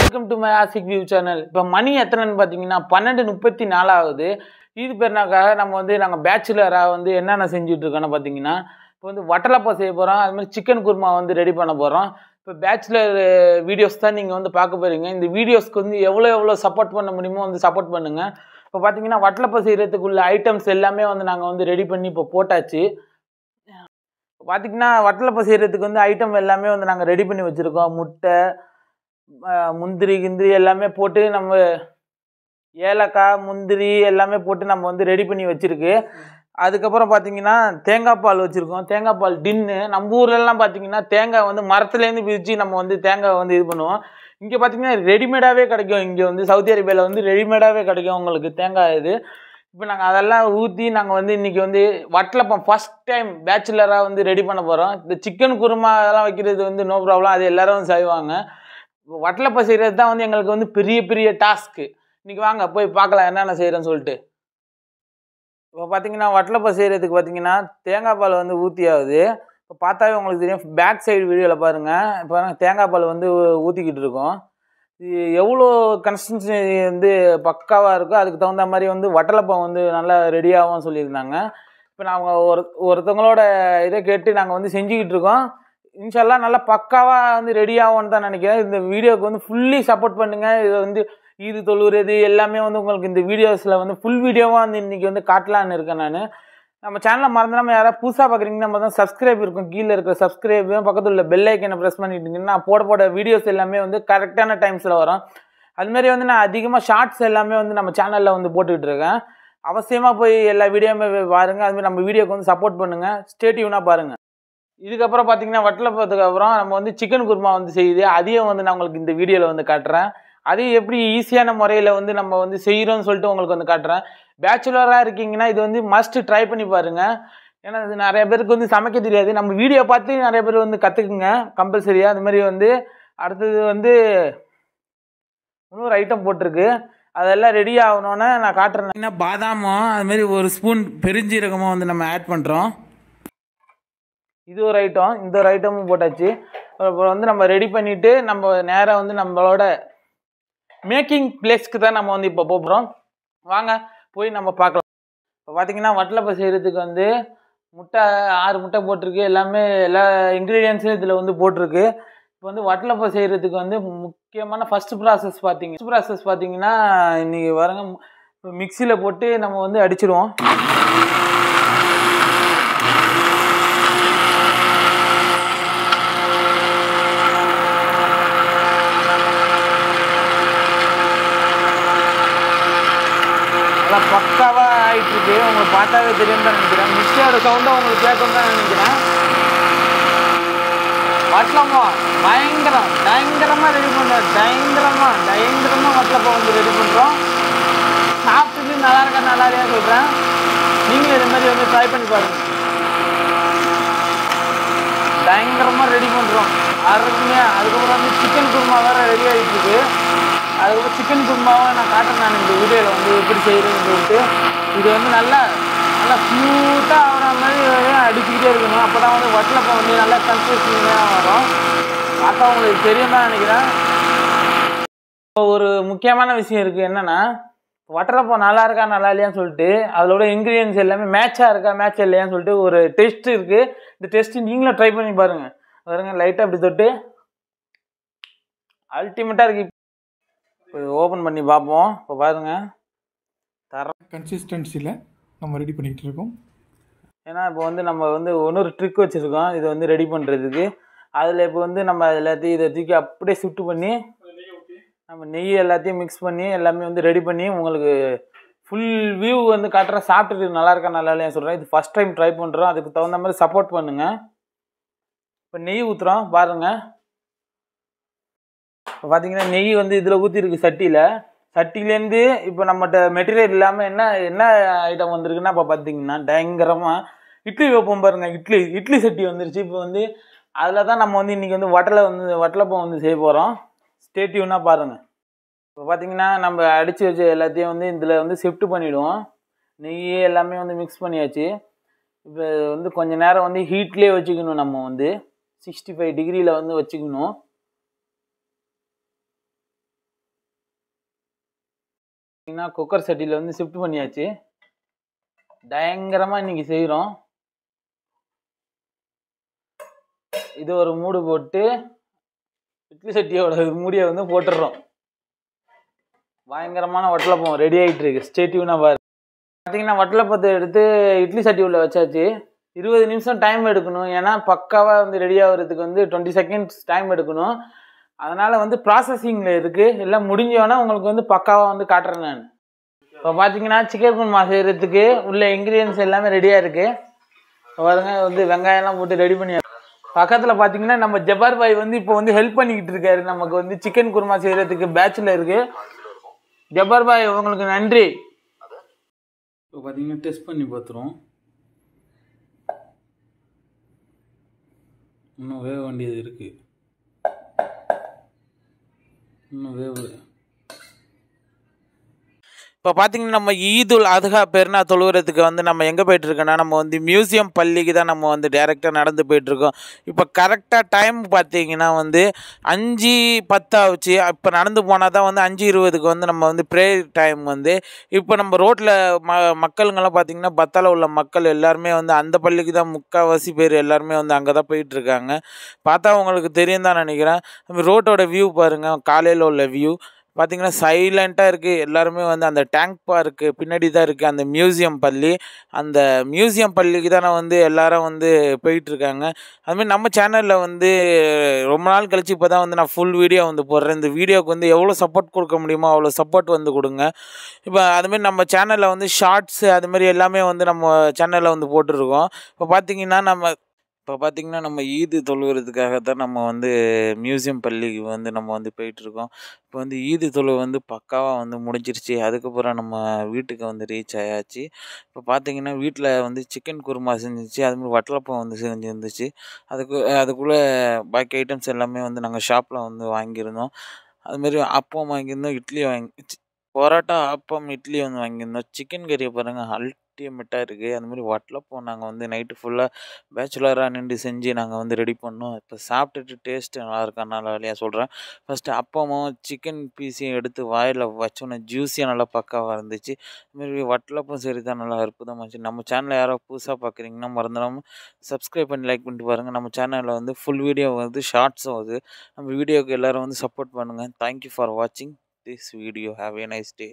Welcome to my Ashik view channel. இப்போ மணி எத்தனைன்னு பார்த்தீங்கன்னா 12:34 ஆகுது. இது பேர்னாக்காக நம்ம வந்து நாங்கள் பேச்சுலராக வந்து என்னென்ன செஞ்சுட்டு இருக்கோன்னு பார்த்தீங்கன்னா, இப்போ வந்து வட்டலப்பா செய்ய போகிறோம். அதுமாதிரி சிக்கன் குருமா வந்து ரெடி பண்ண போகிறோம். இப்போ பேச்சுலர் வீடியோஸ் தான் நீங்கள் வந்து பார்க்க போகிறீங்க. இந்த வீடியோஸ்க்கு வந்து எவ்வளோ சப்போர்ட் பண்ண முடியுமோ வந்து சப்போர்ட் பண்ணுங்கள். இப்போ பார்த்தீங்கன்னா வட்டலப்பா செய்கிறதுக்குள்ள ஐட்டம்ஸ் எல்லாமே வந்து நாங்கள் வந்து ரெடி பண்ணி இப்போ போட்டாச்சு. பார்த்தீங்கன்னா வட்டலப்பா செய்கிறதுக்கு வந்து ஐட்டம் எல்லாமே வந்து நாங்கள் ரெடி பண்ணி வச்சுருக்கோம். முட்டை, முந்திரி கிந்திரி எல்லாமே போட்டு நம்ம ஏலக்காய் முந்திரி எல்லாமே போட்டு நம்ம வந்து ரெடி பண்ணி வச்சுருக்கு. அதுக்கப்புறம் பார்த்தீங்கன்னா தேங்காய் பால் வச்சுருக்கோம். தேங்காய் பால் டின்னு. நம்ம ஊர்லலாம் பார்த்தீங்கன்னா தேங்காய் வந்து மரத்துலேருந்து பிரித்து நம்ம வந்து தேங்காய் வந்து இது பண்ணுவோம். இங்கே பார்த்தீங்கன்னா ரெடிமேடாகவே கிடைக்கும். இங்கே வந்து சவுதி அரேபியாவில் வந்து ரெடிமேடாகவே கிடைக்கும் உங்களுக்கு தேங்காய் இது. இப்போ நாங்கள் அதெல்லாம் ஊற்றி நாங்கள் வந்து இன்றைக்கி வந்து வட்டலப்பம் ஃபஸ்ட் டைம் பேச்சுலராக வந்து ரெடி பண்ண போகிறோம். இந்த சிக்கன் குருமா அதெல்லாம் வைக்கிறது வந்து நோ ப்ராப்ளம், அது எல்லோரும் வந்து செய்வாங்க. வட்டலப்பா செய்கிறது தான் வந்து எங்களுக்கு வந்து பெரிய டாஸ்க்கு. இன்றைக்கி வாங்க போய் பார்க்கலாம் என்னென்ன செய்கிறேன்னு சொல்லிட்டு. இப்போ பார்த்தீங்கன்னா வட்டலப்பா செய்கிறதுக்கு பார்த்தீங்கன்னா தேங்காய் பால் வந்து ஊற்றி ஆகுது. இப்போ பார்த்தாவே உங்களுக்கு தெரியும். பேக் சைடு வீடியோவில் பாருங்கள். இப்போ தேங்காய் பால் வந்து ஊற்றிக்கிட்டு இருக்கோம். இது எவ்வளோ கன்சிஸ்டன்சி வந்து பக்காவாக இருக்கோ அதுக்கு தகுந்த மாதிரி வந்து வட்டலப்பம் வந்து நல்லா ரெடியாகவும் சொல்லியிருந்தாங்க. இப்போ நாங்கள் ஒருத்தவங்களோட இதை கேட்டு நாங்கள் வந்து செஞ்சுக்கிட்டு இருக்கோம். இன்ஷால்லாம் நல்லா பக்காவாக வந்து ரெடி ஆகும்னு தான் நினைக்கிறேன். இந்த வீடியோவுக்கு வந்து ஃபுல்லி சப்போர்ட் பண்ணுங்கள். இதை வந்து ஈது தொழுகிறது எல்லாமே வந்து உங்களுக்கு இந்த வீடியோஸில் வந்து ஃபுல் வீடியோவாக வந்து இன்றைக்கி வந்து காட்டலான்னு இருக்கேன் நான். நம்ம சேனலை மறந்துடாமல் யாராவது புதுசாக பார்க்குறீங்கன்னா நம்ம தான் சப்ஸ்கிரைப் இருக்கும். கீழே இருக்கிற சப்ஸ்கிரைப் பக்கத்தில் உள்ள பெல் ஐக்கனை ப்ரெஸ் பண்ணிட்டீங்கன்னா போட வீடியோஸ் எல்லாமே வந்து கரெக்டான டைம்ஸில் வரும். அதுமாரி வந்து நான் அதிகமாக ஷார்ட்ஸ் எல்லாமே வந்து நம்ம சேனலில் வந்து போட்டுக்கிட்டு இருக்கேன். அவசியமாக போய் எல்லா வீடியோவுமே பாருங்கள். அதுமாதிரி நம்ம வீடியோக்கு வந்து சப்போர்ட் பண்ணுங்கள். ஸ்டே டியூனாக பாருங்கள். இதுக்கப்புறம் பார்த்தீங்கன்னா வட்டலப்பத்துக்கு அப்புறம் நம்ம வந்து சிக்கன் குருமா வந்து செய்யுது. அதையும் வந்து நான் உங்களுக்கு இந்த வீடியோவில் வந்து காட்டுறேன். அதையும் எப்படி ஈஸியான முறையில் வந்து நம்ம வந்து செய்கிறோன்னு சொல்லிட்டு உங்களுக்கு வந்து காட்டுறேன். பேச்சுலராக இருக்கீங்கன்னா இது வந்து மஸ்ட்டு ட்ரை பண்ணி பாருங்கள். ஏன்னா இது நிறைய பேருக்கு வந்து சமைக்க தெரியாது. நம்ம வீடியோ பார்த்து நிறைய பேர் வந்து கற்றுக்குங்க கம்பல்சரியாக. அது மாதிரி வந்து அடுத்தது வந்து இன்னொரு ஐட்டம் போட்டிருக்கு. அதெல்லாம் ரெடி ஆகணுன்னு நான் காட்டுறேன். பாதாமும் அதுமாரி ஒரு ஸ்பூன் பெருஞ்சீரகமும் வந்து நம்ம ஆட் பண்ணுறோம். இது ஒரு ஐட்டம். இந்த ஒரு ஐட்டமும் போட்டாச்சு. அப்புறம் வந்து நம்ம ரெடி பண்ணிவிட்டு நம்ம நேராக வந்து நம்மளோட மேக்கிங் பிளேஸ்க்கு தான் நம்ம வந்து இப்போ போகிறோம். வாங்க போய் நம்ம பார்க்கலாம். இப்போ பார்த்தீங்கன்னா வட்டலப்பா செய்கிறதுக்கு வந்து முட்டை 6 முட்டை போட்டிருக்கு. எல்லாமே எல்லா இன்க்ரீடியன்ஸும் இதில் வந்து போட்டிருக்கு. இப்போ வந்து வட்டலப்பா செய்கிறதுக்கு வந்து முக்கியமான ஃபஸ்ட்டு ப்ராசஸ் பார்த்தீங்கன்னா இன்றைக்கி வரங்க மிக்சியில் போட்டு நம்ம வந்து அடிச்சிடுவோம். நல்லா பக்காவாக ஆகிட்டுருக்கு. உங்களுக்கு பார்த்தாவே தெரியும் தான் நினைக்கிறேன். மிக்சியோட சவுண்டை உங்களுக்கு கேட்கும் தான் நினைக்கிறேன். வட்டலப்பா பயங்கரமாக ரெடி பண்ணுறோம். பயங்கரமாக வட்டலப்பா வந்து ரெடி பண்ணுறோம். சாப்பிட்டுட்டு நல்லா இல்லையா சொல்கிறேன். நீங்களும் இது மாதிரி வந்து ட்ரை பண்ணி பாருங்கள். பயங்கரமாக ரெடி பண்ணுறோம் அருமையாக. அதுக்கப்புறம் வந்து சிக்கன் குருமா வேறு ரெடி ஆகிட்டுருக்கு. அதுக்கப்புறம் சிக்கன் குருமாவை நான் காட்டுறேன் நான் இந்த வீடியோவில் வந்து எப்படி செய்கிறேன்னு சொல்லிட்டு. இது வந்து நல்லா ஸ்மூத்தாக ஆகிற மாதிரி அடிச்சுக்கிட்டே இருக்கணும். அப்போ தான் வந்து வட்டலப்பா வந்து நல்லா கன்சிஸ்டன்சியாக வரும். பார்த்தா உங்களுக்கு தெரியும் தான் நினைக்கிறேன். இப்போ ஒரு முக்கியமான விஷயம் இருக்குது. என்னென்னா வட்டலப்பா நல்லா இருக்கா நல்லா இல்லையான்னு சொல்லிட்டு அதோட இன்க்ரீடியன்ஸ் எல்லாமே மேட்ச் இல்லையான்னு சொல்லிட்டு ஒரு டெஸ்ட் இருக்குது. இந்த டெஸ்ட்டு நீங்களும் ட்ரை பண்ணி பாருங்கள். லைட்டாக அப்படி தொட்டு அல்டிமேட்டாக இருக்குது. இப்போ ஓப்பன் பண்ணி பார்ப்போம். இப்போ பாருங்கள் கன்சிஸ்டன்சியில் நம்ம ரெடி பண்ணிகிட்டு இருக்கோம். ஏன்னா இப்போ வந்து நம்ம வந்து இன்னொரு ட்ரிக் வச்சுருக்கோம் இது வந்து ரெடி பண்ணுறதுக்கு. அதில் இப்போ வந்து நம்ம எல்லாத்தையும் இதை தூக்கி அப்படியே ஷிஃப்ட் பண்ணி நம்ம நெய் எல்லாத்தையும் மிக்ஸ் பண்ணி எல்லாமே வந்து ரெடி பண்ணி உங்களுக்கு ஃபுல் வியூ வந்து காட்டுறேன். சாப்பிட்டுட்டு நல்லா இருக்கா நல்லா இல்லையா சொல்கிறேன். இது ஃபஸ்ட் டைம் ட்ரை பண்ணுறோம். அதுக்கு தகுந்த மாதிரி சப்போர்ட் பண்ணுங்கள். இப்போ நெய் ஊற்றுறோம் பாருங்கள். இப்போ பார்த்தீங்கன்னா நெய் வந்து இதில் ஊற்றிருக்கு சட்டியிலேருந்து. இப்போ நம்மகிட்ட மெட்டீரியல் இல்லாமல் என்ன ஐட்டம் வந்திருக்குன்னா இப்போ பார்த்தீங்கன்னா பயங்கரமாக இட்லி வைப்போம் பாருங்கள். இட்லி சட்டி வந்துருச்சு. இப்போ வந்து அதில் தான் நம்ம வந்து இன்றைக்கி வந்து வட்டலப்பம் வந்து செய்ய போகிறோம். ஸ்டே டியூனாக பாருங்கள். இப்போ பார்த்தீங்கன்னா நம்ம அடித்து வச்ச எல்லாத்தையும் வந்து இதில் வந்து ஷிஃப்ட் பண்ணிவிடுவோம். நெய் எல்லாமே வந்து மிக்ஸ் பண்ணியாச்சு. இப்போ வந்து கொஞ்சம் நேரம் வந்து ஹீட்லேயே வச்சுக்கணும். நம்ம வந்து 65 டிகிரியில் வந்து வச்சுக்கணும். பார்த்தீங்கன்னா குக்கர் சட்டியில் வந்து ஷிஃப்ட் பண்ணியாச்சு. பயங்கரமாக இன்றைக்கி செய்கிறோம். இது ஒரு மூடு போட்டு இட்லி சட்டியோட மூடியை வந்து போட்டுடுறோம். பயங்கரமான வட்டலப்பம் ரெடி ஆகிட்டு இருக்கு. ஸ்டேட்யூனாக பாரு. பார்த்தீங்கன்னா வட்டலப்பத்தை எடுத்து இட்லி சட்டி உள்ள வச்சாச்சு. 20 நிமிஷம் டைம் எடுக்கணும். ஏன்னா பக்காவாக வந்து ரெடி ஆகிறதுக்கு வந்து 20 செகண்ட்ஸ் டைம் எடுக்கணும். அதனால் வந்து ப்ராசஸிங்கில் இருக்குது. எல்லாம் முடிஞ்சோன்னா உங்களுக்கு வந்து பக்காவாக வந்து காட்டுறேன் நான். இப்போ பார்த்தீங்கன்னா சிக்கன் குருமா செய்கிறதுக்கு உள்ள இன்க்ரீடியன்ஸ் எல்லாமே ரெடியாக இருக்குது. பாருங்க வந்து வெங்காயம்லாம் போட்டு ரெடி பண்ணி பக்கத்தில் பார்த்தீங்கன்னா நம்ம ஜப்பார் பாய் வந்து இப்போ வந்து ஹெல்ப் பண்ணிக்கிட்டு இருக்காரு. நமக்கு வந்து சிக்கன் குருமா செய்கிறதுக்கு பேட்சில் இருக்குது. ஜப்பார் பாய் உங்களுக்கு நன்றி. இப்போ பார்த்தீங்கன்னா டெஸ்ட் பண்ணி பார்த்துருவோம். இன்னும் வேக வேண்டியது இருக்குது. இன்னும் வேவு. இப்போ பார்த்தீங்கன்னா நம்ம ஈதுல் அதுகா பெருநா தொழுகிறதுக்கு வந்து நம்ம எங்கே போயிட்டுருக்கோன்னா நம்ம வந்து மியூசியம் பள்ளிக்கு தான் நம்ம வந்து டேரெக்டாக நடந்து போயிட்டுருக்கோம். இப்போ கரெக்டாக டைம் பார்த்தீங்கன்னா வந்து 5:10 ஆச்சு. இப்போ நடந்து போனால் தான் வந்து 5:20க்கு வந்து நம்ம வந்து ப்ரேயர் டைம் வந்து. இப்போ நம்ம ரோட்டில் மக்களுங்கெல்லாம் பார்த்தீங்கன்னா பத்தால உள்ள மக்கள் எல்லாருமே வந்து அந்த பள்ளிக்கு தான் முக்கால்வாசி பேர் எல்லாருமே வந்து அங்கே தான் போயிட்டுருக்காங்க. பார்த்தா உங்களுக்கு தெரியும் தான் நினைக்கிறேன். ரோட்டோட வியூ பாருங்கள். காலையில் உள்ள வியூ பார்த்தீங்கன்னா சைலண்ட்டாக இருக்குது. எல்லாருமே வந்து அந்த டேங்க் பார்க்கு பின்னாடி தான் இருக்குது அந்த மியூசியம் பள்ளி. அந்த மியூசியம் பள்ளிக்கு தான் வந்து எல்லாரும் வந்து போயிட்டுருக்காங்க. அதுமாதிரி நம்ம சேனலில் வந்து ரொம்ப நாள் கழிச்சு இப்போ தான் வந்து நான் ஃபுல் வீடியோ வந்து போடுறேன். இந்த வீடியோவுக்கு வந்து எவ்வளோ சப்போர்ட் கொடுக்க முடியுமோ அவ்வளோ சப்போர்ட் வந்து கொடுங்க. இப்போ அதுமாரி நம்ம சேனலில் வந்து ஷார்ட்ஸு அதுமாரி எல்லாமே வந்து நம்ம சேனலில் வந்து போட்டுருக்கோம். இப்போ பார்த்தீங்கன்னா நம்ம ஈது தொழுகிறதுக்காக தான் நம்ம வந்து மியூசியம் பள்ளிக்கு வந்து நம்ம வந்து போயிட்டுருக்கோம். இப்போ வந்து ஈது தொழுகை வந்து பக்காவாக வந்து முடிஞ்சிருச்சு. அதுக்கப்புறம் நம்ம வீட்டுக்கு வந்து ரீச் ஆயாச்சு. இப்போ பார்த்தீங்கன்னா வீட்டில் வந்து சிக்கன் குருமா செஞ்சிச்சு. அதுமாதிரி வட்டலப்பம் வந்து செஞ்சுருந்துச்சு. அதுக்குள்ளே பாக்கி ஐட்டம்ஸ் எல்லாமே வந்து நாங்கள் ஷாப்பில் வந்து வாங்கியிருந்தோம். அதுமாரி அப்பம் வாங்கியிருந்தோம், இட்லி பரோட்டா, ஆப்பம், இட்லி வந்து வாங்கியிருந்தோம். சிக்கன் கறியை பாருங்கள் அல்டிமேட்டாக இருக்குது. அதுமாதிரி வட்டலப்பம் நாங்கள் வந்து நைட்டு ஃபுல்லாக பேச்சுலராக நின்று செஞ்சு நாங்கள் வந்து ரெடி பண்ணோம். இப்போ சாப்பிட்டுட்டு டேஸ்ட்டு நல்லா இருக்கனால வழியாக சொல்கிறேன். ஃபஸ்ட்டு அப்பமும் சிக்கன் பீஸையும் எடுத்து வாயில் வச்சோன்னே ஜூஸியாக நல்லா பக்காவாக இருந்துச்சு. இதுமாரி வட்டலப்பம் சரி தான் நல்லா அற்புதமாக இருந்துச்சு. நம்ம சேனலில் யாரோ புதுசாக பார்க்குறீங்கன்னா மறந்துடாமல் சப்ஸ்கிரைப் பண்ணி லைக் பண்ணிட்டு பாருங்கள். நம்ம சேனலில் வந்து ஃபுல் வீடியோ வந்து ஷார்ட்ஸும் வருது. நம்ம வீடியோவுக்கு எல்லோரும் வந்து சப்போர்ட் பண்ணுங்கள். தேங்க்யூ ஃபார் வாட்சிங் this video. Have a nice day.